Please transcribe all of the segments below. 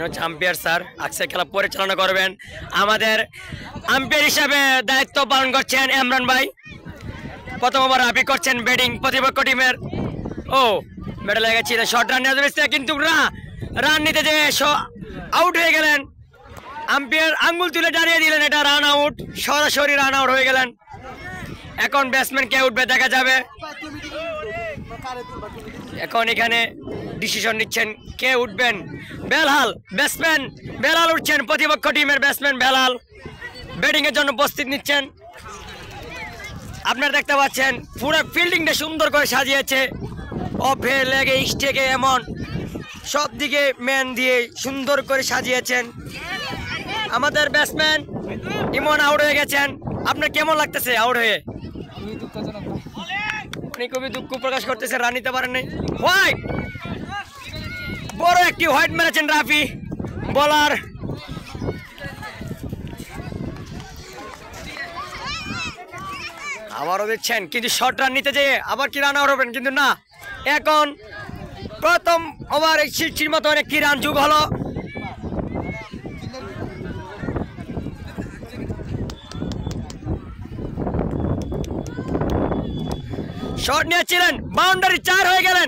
Umpire sir আজকে খেলা পরিচালনা করবেন। আমাদের আম্পায়ার হিসাবে দায়িত্ব পালন করছেন ইমরান ভাই। প্রথম ওভার রাফি করছেন ব্যাটিং প্রতিপক্ষ টিমের। ও ব্যাটে লেগেছিলেন, শর্ট রান নেওয়া কিন্তু না, রান নিতে যেয়ে আউট হয়ে গেলেন। আম্পায়ার আঙ্গুল তুলে দাঁড়িয়ে দিলেন, এটা রান আউট, সরাসরি রান আউট হয়ে গেলেন। এখন ব্যাটসম্যান কে উঠবে দেখা যাবে। এখন এখানে ডিসিশন নিচ্ছেন কে উঠবেন। বেলাল ব্যাটসম্যান, বেলাল উঠছেন, প্রতিপক্ষ টিমের ব্যাটসম্যান বেলাল ব্যাটিং এর জন্য প্রস্তুত নিচ্ছেন। আপনারা দেখতে পাচ্ছেন পুরো ফিল্ডিংটা সুন্দর করে সাজিয়েছে, অফে লেগে স্টেকে এমন সব দিকে ম্যান দিয়ে সুন্দর করে সাজিয়েছেন। আমাদের ব্যাটসম্যান ইমন আউট হয়ে গেছেন। আপনার কেমন লাগতেছে আউট হয়ে? উনি খুবই দুঃখ প্রকাশ করতেছে, রান নিতে পারেন নাই। হোয়াইট, বড় একটি হোয়াইট মেরেছেন রাফি বলার। আবারও দিচ্ছেন কিন্তু শর্ট রান নিতে যেয়ে আবার কি রান আউট হবেন, কিন্তু না। এখন প্রথম ওভার সিটির মতো একটি রান যোগ হলো। শট নিয়েছিলেন, বাউন্ডারি 4 হয়ে গেলেন।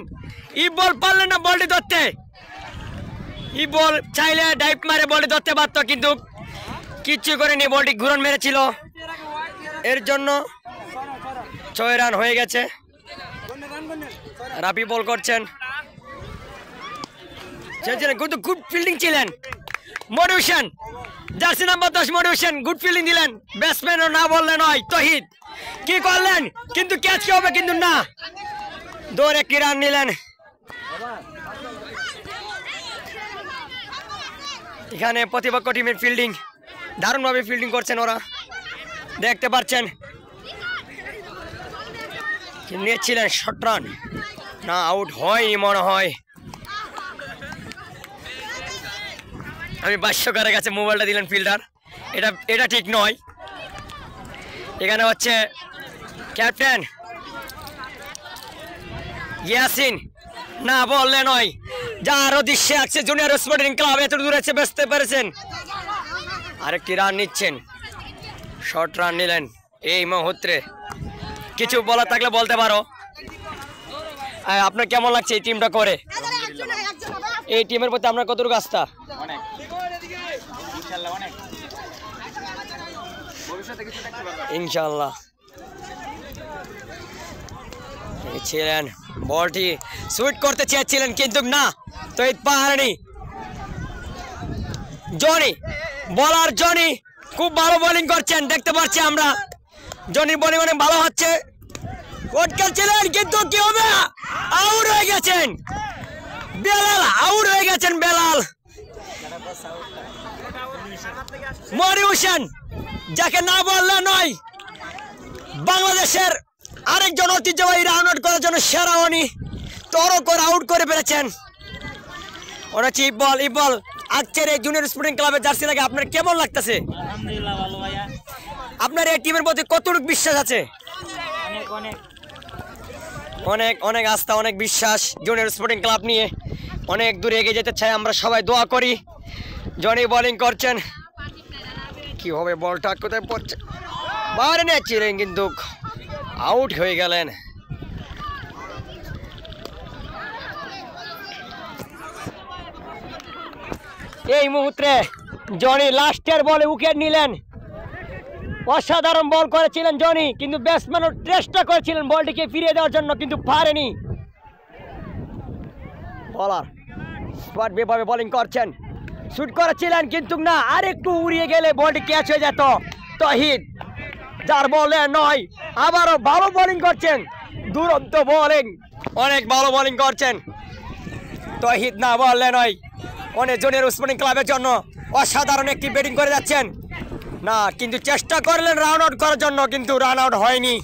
ই বল পারলেন না বলটি ধরতে। ই বল চাইলে ডাইভ মারে বলটি ধরতে পারত, কিন্তু কিচ্ছু করেনি, বলটি ঘুরন মেরেছিল। এর জন্য 6 রান হয়ে গেছে। রাফি বল করছেন, কিন্তু গুড ফিল্ডিং ছিলেন মডিউশন, জার্সি নাম্বার 10 মডিউশন গুড ফিল্ডিং দিলেন। ব্যাটসম্যানও না বললেন নয়, তহিদ কি করলেন কিন্তু ক্যাচ কি হবে, কিন্তু না, দৌড়ে কি রান নিলেন। এখানে প্রতিপক্ষ টিমের ফিল্ডিং দারুণভাবে ফিল্ডিং করছেন ওরা, দেখতে পাচ্ছেন। নিয়েছিলেন শর্ট রান, না আউট হয়নি মনে হয়। আমি ভাষ্যকারের কাছে মোবাইলটা দিলেন ফিল্ডার, এটা ঠিক নয়। এখানে হচ্ছে ক্যাপ্টেন ইয়াসিন না বললে নয়, যার উদ্দেশ্যে আছে জুনিয়র স্পোর্টিং ক্লাব এত দূরে বেচতে পেরেছেন। আরেকটি রান নিচ্ছেন, শর্ট রান নিলেন এই মুহূর্তে। কিছু বলা থাকলে বলতে পারো, আপনার কেমন লাগছে এই টিমটা করে? এই টিমের প্রতি আপনার কতটুকু আস্থা? ইনশাল্লাহ। ছিলেন বলটি সুইট করতে চেয়েছিলেন কিন্তু না, তো পারেনি। জনি বলার, জনি খুব ভালো বোলিং করছেন, দেখতে পাচ্ছি আমরা। জনি বোলিং অনেক ভালো হচ্ছে, ছিলেন কিন্তু কি হবে, আউট হয়ে গেছেন বেলাল, আউট হয়ে গেছেন বেলাল। মরিউশন যাকে না বললে নয়, বাংলাদেশের আরেকজন ঐতিহ্যবাহী রান আউট করার জন্য সেরা, উনি তরো করে আউট করে ফেলেছেন। ওরা হচ্ছে ইকবল আজকের এই জুনিয়র স্পোর্টিং ক্লাবের জার্সি লাগে আপনার কেমন লাগতেছে? আলহামদুলিল্লাহ ভালো ভাইয়া। আপনার এই টিমের প্রতি কতটুকু বিশ্বাস আছে? অনেক অনেক আস্থা, অনেক বিশ্বাস জুনিয়র স্পোর্টিং ক্লাব নিয়ে অনেক দূরে এগিয়ে যেতে চাই আমরা সবাই, দোয়া করি। জনি বোলিং করছেন, কি হবে বলটা কোথায় পড়ছে, বাইরে নিয়েছিলেন কিন্তু আউট হয়ে গেলেন। এই মুহূর্তে জনি লাস্টের বলে উইকেট নিলেন। অসাধারণ বল করেছিলেন জনি, কিন্তু ব্যাটসম্যানও চেষ্টা করেছিলেন বলটিকে ফিরিয়ে দেওয়ার জন্য, কিন্তু পারেনি। বলার স্পট ভাবে বোলিং করছেন, শুট করেছিলেন কিন্তু না, আরেকটু উড়িয়ে গেলে বলটি ক্যাচ হয়ে যেত। তহিদ যার বলে নয়, আবারও ভালো বোলিং করছেন, দুরন্ত বোলিং, অনেক ভালো বোলিং করছেন তহিদ, না বললে নয়। অনেক জনের স্পোর্টিং ক্লাবের জন্য অসাধারণ একটি ব্যাটিং করে যাচ্ছেন, না কিন্তু চেষ্টা করলেন রান আউট করার জন্য, কিন্তু রান আউট হয়নি।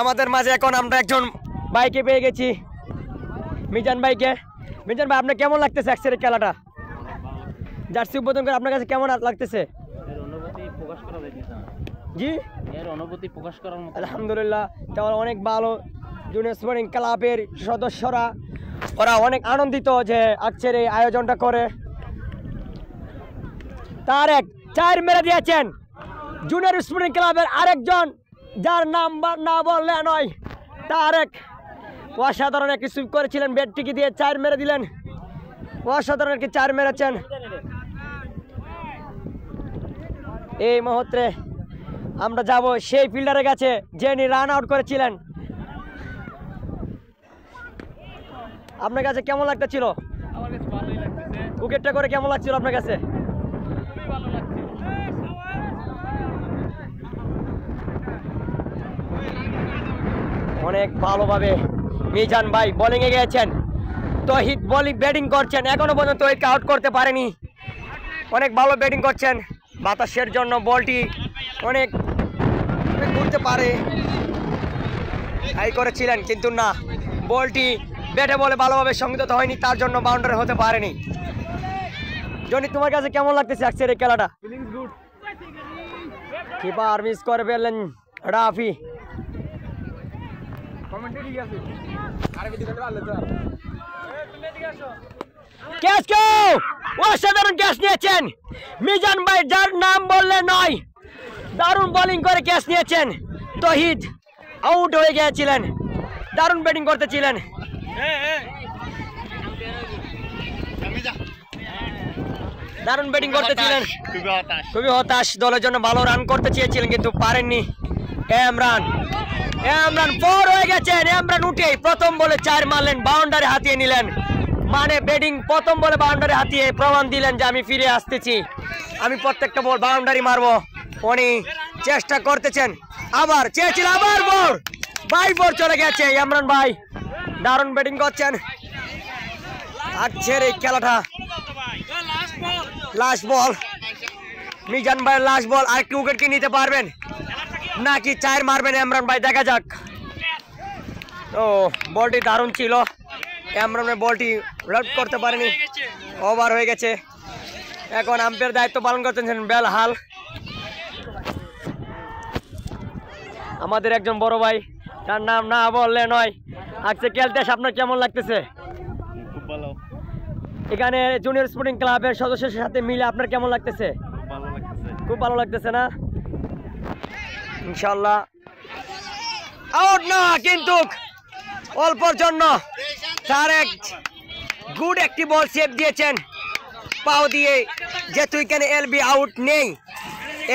আমাদের মাঝে এখন আমরা একজন ভাইকে পেয়ে গেছি, মিজান ভাইকে। মিজান ভাই, আপনার কেমন লাগতেছে আজকের খেলাটা? জার্সি উদ্বোধন করে আপনার কাছে কেমন লাগতেছে? জি, এর অনুভূতি প্রকাশ করার মতো। আলহামদুলিল্লাহ, তাহলে অনেক ভালো। জুনিয়র স্পোর্টিং ক্লাবের সদস্যরা ওরা অনেক আনন্দিত যে আজকের এই আয়োজনটা করে। তারেক 4 মেরে দিয়েছেন জুনিয়র স্পোর্টিং ক্লাবের আরেকজন, যার নাম না বললে নয়। তারেক অসাধারণ একটি সুইপ করেছিলেন, ব্যাটটিকে দিয়ে 4 মেরে দিলেন। অসাধারণ একটি 4 মেরেছেন। এই মুহূর্তে আমরা যাব সেই ফিল্ডারের কাছে যিনি রান আউট করেছিলেন। আপনার কাছে কেমন লাগতেছিল? আমার কাছে ভালোই লাগতেছে, উইকেটটা করে কেমন লাগছিল আপনার কাছে? খুবই ভালো লাগছে। অনেক ভালোভাবে মিজান ভাই বোলিংয়ে গিয়েছেন, তহিদ ব্যাটিং করছেন, এখনো পর্যন্ত উইকেট আউট করতে পারেনি। অনেক ভালো ব্যাটিং করছেন, বাতাসের জন্য বলটি অনেক ঘুরতে পারে হাই করেছিলেন, কিন্তু না, বলটি ব্যাটে বলে ভালোভাবে সংযত হয়নি, তার জন্য বাউন্ডারি হতে পারেনি। জনি, তোমার কাছে কেমন লাগতেছে আজকের এই খেলাটা? কিপার মিস করে ফেললেন রাফি। অসাধারণ ক্যাচ নিয়েছেন মিজান ভাই, যার নাম বললে নয়। দারুণ বোলিং করে ক্যাচ নিয়েছেন। তহিদ আউট হয়ে গিয়েছিলেন, দারুণ ব্যাটিং করতেছিলেন। দারুণ ব্যাটিং করতেছিলেন, খুবই হতাশ। দলের জন্য ভালো রান করতে চেয়েছিলেন কিন্তু পারেননি। এমরান 4 হয়ে গেছেন। এমরান উঠেই প্রথম বলে 4 মারলেন, বাউন্ডারি হাতিয়ে নিলেন। মানে ব্যাটিং প্রথম বলে বাউন্ডারি হাতিয়ে প্রমাণ দিলেন যে আমি ফিরে আসতেছি, আমি প্রত্যেকটা বল বাউন্ডারি মারবো। উনি চেষ্টা করতেছেন, আবার চেয়েছিল, আবার বল বাই বল চলে গেছে। ইমরান ভাই দারুণ ব্যাটিং করছেন আজকের এই খেলাটা। লাস্ট বল, মিজান ভাই লাস্ট বল, আরেকটি উইকেট কি নিতে পারবেন নাকি 4 মারবেন ইমরান ভাই, দেখা যাক। ও বলটি দারুণ ছিল, ইমরান ভাই বলটি রাউট করতে পারেনি, ওভার হয়ে গেছে। এখন আম্পায়ার দায়িত্ব পালন করতেছেন বেলহাল, আমাদের একজন বড় ভাই, তার নাম না বললে নয়। আজকে খেলতে আপনার কেমন লাগতেছে? খুব ভালো, এখানে জুনিয়র স্পোর্টিং ক্লাবের সদস্যদের সাথে মিলে আপনার কেমন লাগতেছে? খুব ভালো লাগতেছে। খুব ভালো লাগতেছে না? ইনশাল্লাহ আউট না, কিন্তু অল্পর জন্য তারেক গুড একটি বল সেভ দিয়েছেন পাও দিয়ে, যেহেতু এখানে এলবি আউট নেই,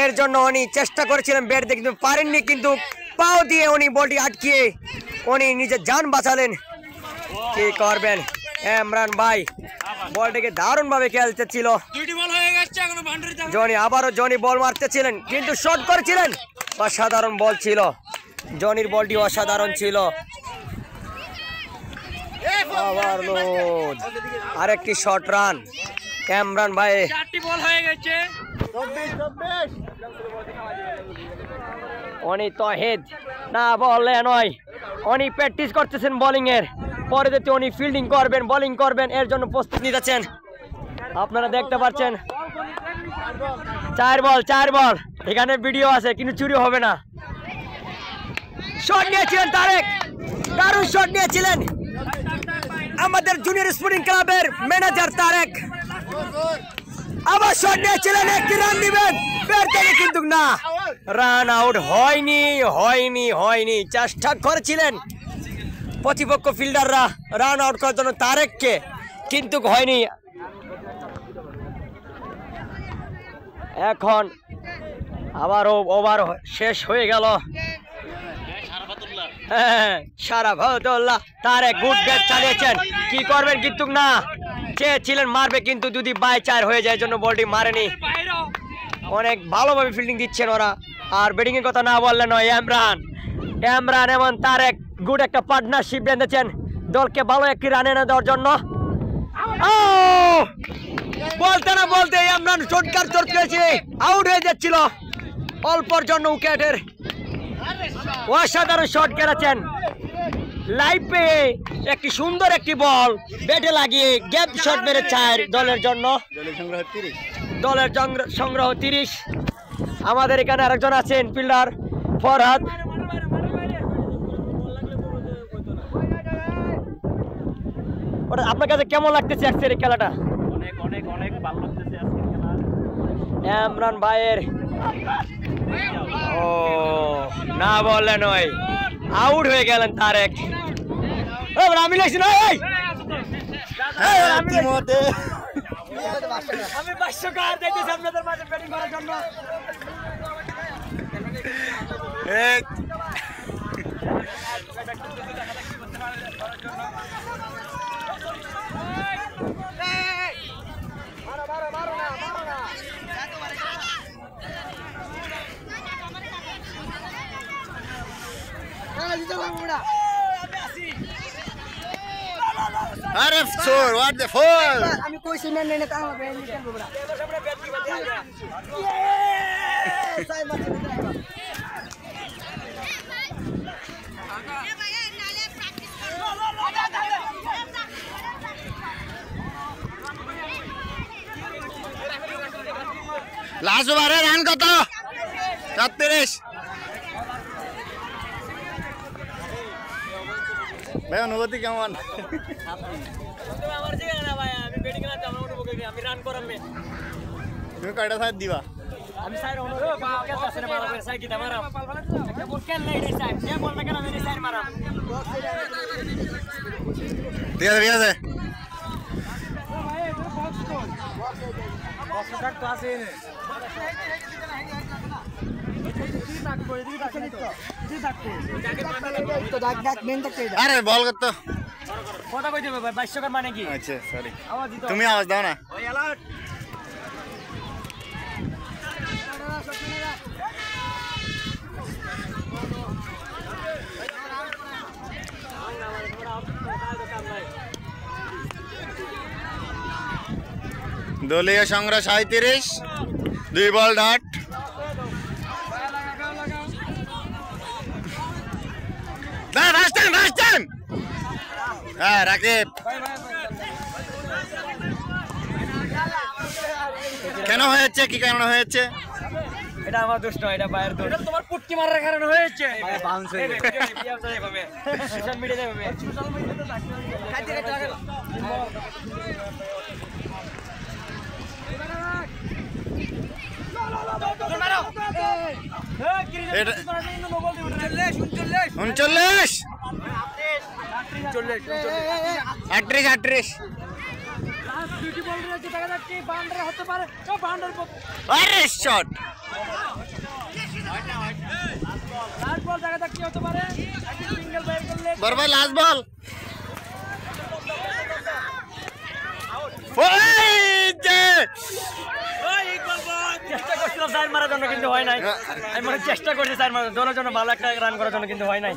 এর জন্য উনি চেষ্টা করেছিলেন ব্যাট দিয়ে কিন্তু পারেননি, কিন্তু পাও দিয়ে উনি বলটি আটকিয়ে উনি নিজের জান বাঁচালেন। কি করবেন ইমরান ভাই, বলটিকে দারুণ ভাবে খেলতে ছিল। জনি বল মারতেছিলেন কিন্তু শট করেছিলেন, অসাধারণ বল ছিল, জনির বলটি অসাধারণ ছিল। আরেকটি শট রান ইমরান ভাই, 4টি বল হয়ে গেছে। উনি তহিদ না বললে নয়, উনি প্র্যাকটিস করতেছেন বোলিং এর, পরে যেতে উনি ফিল্ডিং করবেন, বোলিং করবেন, এর জন্য প্রস্তুত নিতেছেন। আপনারা দেখতে পাচ্ছেন 4 বল, এখানে ভিডিও আছে কিন্তু চুরি হবে না। শট নিয়েছিলেন তারেক, দারুণ শট নিয়েছিলেন আমাদের জুনিয়র স্পোর্টিং ক্লাবের ম্যানেজার তারেক। আবার শট নিয়েছিলেন, একটি রান দিবেন ব্যাট থেকে, কিন্তু না, রান আউট হয়নি। চেষ্টা করেছিলেন প্রতিপক্ষ ফিল্ডাররা রান আউট করার জন্য তারেককে, কিন্তু হয়নি। এখন আবারও ওভার শেষ হয়ে গেল। শারাফতুল্লাহ তারেক গুড ব্যাট চালিয়েছেন, কি করবেন, কিন্তু না, চেয়েছিলেন মারবে, কিন্তু যদি বাই 4 হয়ে যায়, জন্য বলটি মারেনি। অনেক ভালোভাবে ফিল্ডিং দিচ্ছেন ওরা। আর ব্যাটিং এর কথা না বললে নয়, ইমরান এবং তারেক গুড একটা পার্টনারশিপ বেঁধেছেন দলকে ভালো একটি রান এনে দেওয়ার জন্য। বলতে না বলতে ইমরান শটকার চড়কেছে, আউট হয়ে যাচ্ছিল অল্পর জন্য উইকেটের। অসাধারণ শট খেলেছেন, লাইফে একটি সুন্দর একটি বল ব্যাটে লাগিয়ে গ্যাপ শট মেরে 4 দলের জন্য। দলের সংগ্রহ 30। আমাদের এখানে আরেকজন আছেন ফিল্ডার ফরহাদ, আপনার কাছে কেমন লাগতেছে আজকের এই খেলাটা? অনেক অনেক অনেক ভালো লাগতেছে আজকের খেলা। ইমরান ভাইয়ের ও না বললেন ওই আউট হয়ে গেলেন তারেক। আমি লাগছি না আমি 500 কার দিতেছি আপনাদের মাঝে ব্যাটিং করার জন্য। আরে ফোর হোয়াট দ্য ফোর আমি কইছি না নেনে তা হবে আমি খেলবো না। লাস্ট ওভারে রান কত? 36। ভাই অনুভূতি কেমন? আমার জায়গা না ভাই, আমি ব্যাটিং খেলাতে আমার অনুভব আমি রান করামে। তুমি কয়টা সাইড দিবা? আমি সাইড অনুভব খেলতে আসে না মারা সাইড কি মারা একটা বল খেল নাই রে সাইড যে বল না কেন আমি সাইড মারা। ঠিক আছে ঠিক আছে। আরে বল কত? কথা কইতে হবে ভাই 22 কার মানে কি? আচ্ছা সরি, আওয়াজ দিতে তুমি আওয়াজ দাও না। দলীয় সংগ্রহ 37, 2 বল ডট। হ্যাঁ রাকিব, কেন হয়েছে? কি কারণে হয়েছে? এটা আমার দোষ নয়, এটা বাইরের দোষ। এটা তোমার পুটকি মারার কারণে হয়েছে। বাউন্স হয়ে গেছে। সোশ্যাল মিডিয়াতে হবে। সোশ্যাল মিডিয়াতে থাকবে। এটা 39, 38। আরে শট বরবাই, লাস্ট বল। চেষ্টা করছিলাম সাইড মারার জন্য কিন্তু হয় নাই। আমি মনে চেষ্টা করছি সাইড মারার জন্য, ভালো একটা রান করার জন্য কিন্তু হয় নাই।